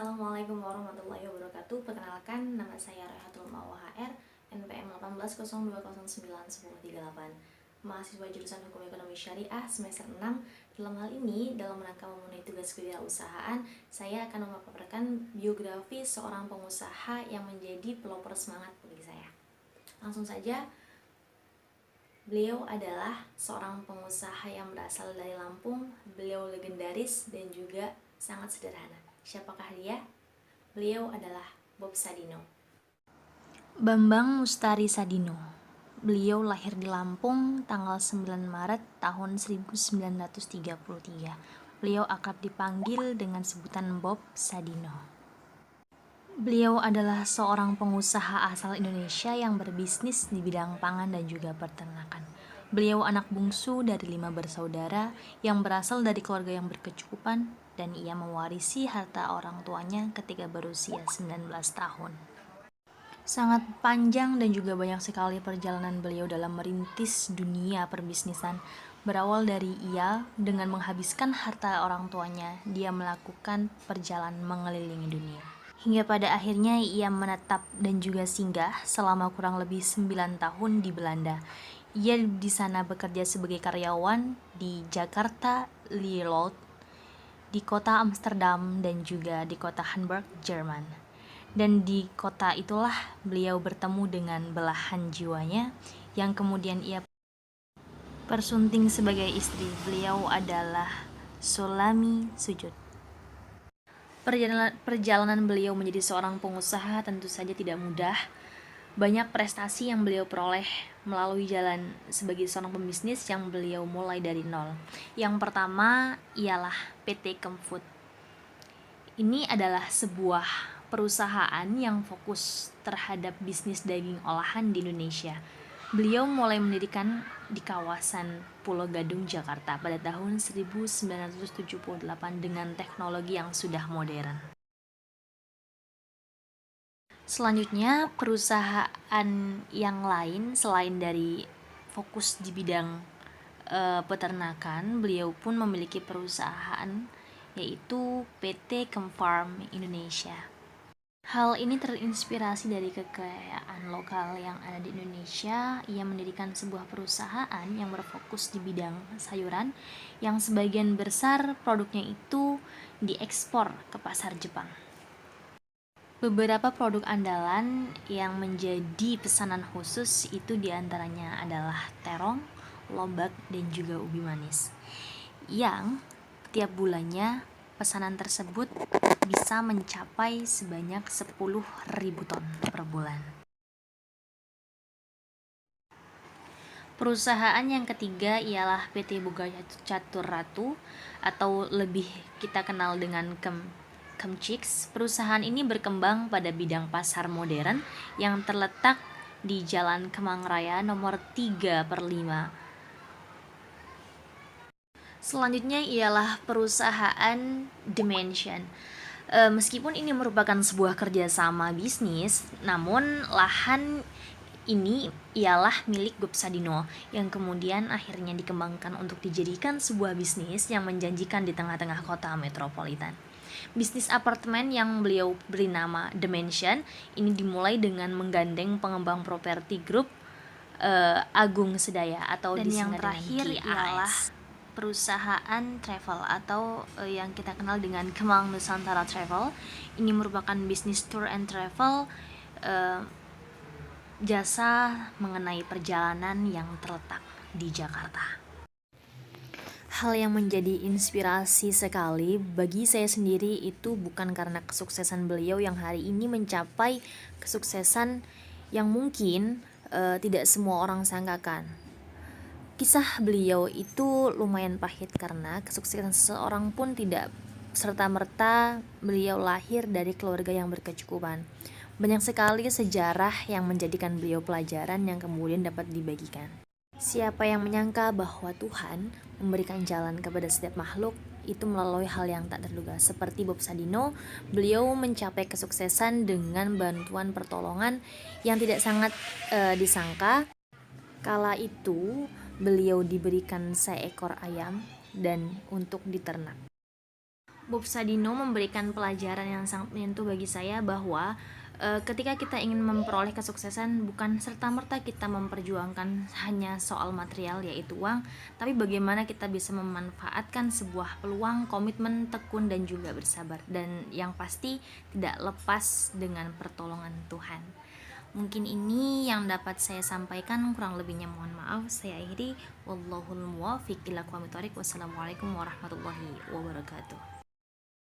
Assalamualaikum warahmatullahi wabarakatuh. Perkenalkan, nama saya Rehatul Mawwa HR, NPM 1802091038, mahasiswa jurusan Hukum Ekonomi Syariah semester 6. Dalam hal ini, dalam rangka memenuhi tugas kewirausahaan, saya akan memaparkan biografi seorang pengusaha yang menjadi pelopor semangat bagi saya. Langsung saja, beliau adalah seorang pengusaha yang berasal dari Lampung. Beliau legendaris dan juga sangat sederhana. Siapakah dia? Beliau adalah Bob Sadino. Bambang Mustari Sadino. Beliau lahir di Lampung tanggal 9 Maret tahun 1933. Beliau akrab dipanggil dengan sebutan Bob Sadino. Beliau adalah seorang pengusaha asal Indonesia yang berbisnis di bidang pangan dan juga peternakan. Beliau anak bungsu dari 5 bersaudara yang berasal dari keluarga yang berkecukupan, dan ia mewarisi harta orang tuanya ketika berusia 19 tahun. Sangat panjang dan juga banyak sekali perjalanan beliau dalam merintis dunia perbisnisan. Berawal dari ia dengan menghabiskan harta orang tuanya, dia melakukan perjalanan mengelilingi dunia. Hingga pada akhirnya ia menetap dan juga singgah selama kurang lebih 9 tahun di Belanda. Ia di sana bekerja sebagai karyawan di Jakarta, Lelystad, di kota Amsterdam, dan juga di kota Hamburg, Jerman. Dan di kota itulah beliau bertemu dengan belahan jiwanya yang kemudian ia persunting sebagai istri. Beliau adalah Solami Sujud. Perjalanan beliau menjadi seorang pengusaha tentu saja tidak mudah. Banyak prestasi yang beliau peroleh melalui jalan sebagai seorang pembisnis yang beliau mulai dari nol. Yang pertama ialah PT Kemfood. Ini adalah sebuah perusahaan yang fokus terhadap bisnis daging olahan di Indonesia. Beliau mulai mendirikan di kawasan Pulau Gadung, Jakarta pada tahun 1978 dengan teknologi yang sudah modern. Selanjutnya, perusahaan yang lain selain dari fokus di bidang peternakan, beliau pun memiliki perusahaan yaitu PT Kemfarm Indonesia. Hal ini terinspirasi dari kekayaan lokal yang ada di Indonesia. Ia mendirikan sebuah perusahaan yang berfokus di bidang sayuran yang sebagian besar produknya itu diekspor ke pasar Jepang. Beberapa produk andalan yang menjadi pesanan khusus itu diantaranya adalah terong, lobak, dan juga ubi manis. Yang tiap bulannya pesanan tersebut bisa mencapai sebanyak 10.000 ton per bulan. Perusahaan yang ketiga ialah PT Boga Catur Ratu atau lebih kita kenal dengan Kemchix. Perusahaan ini berkembang pada bidang pasar modern yang terletak di Jalan Kemang Raya nomor 3/5. Selanjutnya ialah perusahaan Dimension. Meskipun ini merupakan sebuah kerjasama bisnis, namun lahan ini ialah milik Bob Sadino yang kemudian akhirnya dikembangkan untuk dijadikan sebuah bisnis yang menjanjikan di tengah-tengah kota metropolitan. Bisnis apartemen yang beliau beri nama Dimension ini dimulai dengan menggandeng pengembang properti grup Agung Sedaya atau dan yang terakhir ialah perusahaan travel atau yang kita kenal dengan Kemang Nusantara Travel. Ini merupakan bisnis tour and travel, jasa mengenai perjalanan yang terletak di Jakarta. Hal yang menjadi inspirasi sekali bagi saya sendiri itu bukan karena kesuksesan beliau yang hari ini mencapai kesuksesan yang mungkin tidak semua orang sangkakan. Kisah beliau itu lumayan pahit karena kesuksesan seseorang pun tidak serta-merta beliau lahir dari keluarga yang berkecukupan. Banyak sekali sejarah yang menjadikan beliau pelajaran yang kemudian dapat dibagikan. Siapa yang menyangka bahwa Tuhan memberikan jalan kepada setiap makhluk itu melalui hal yang tak terduga. Seperti Bob Sadino, beliau mencapai kesuksesan dengan bantuan pertolongan yang tidak sangat disangka. Kala itu beliau diberikan seekor ayam dan untuk diternak. Bob Sadino memberikan pelajaran yang sangat menyentuh bagi saya bahwa ketika kita ingin memperoleh kesuksesan, bukan serta-merta kita memperjuangkan hanya soal material yaitu uang, tapi bagaimana kita bisa memanfaatkan sebuah peluang, komitmen, tekun, dan juga bersabar, dan yang pasti tidak lepas dengan pertolongan Tuhan. Mungkin ini yang dapat saya sampaikan, kurang lebihnya mohon maaf. Saya akhiri, wallahul muwaffiq ila aqwamit thoriq. Wassalamualaikum warahmatullahi wabarakatuh.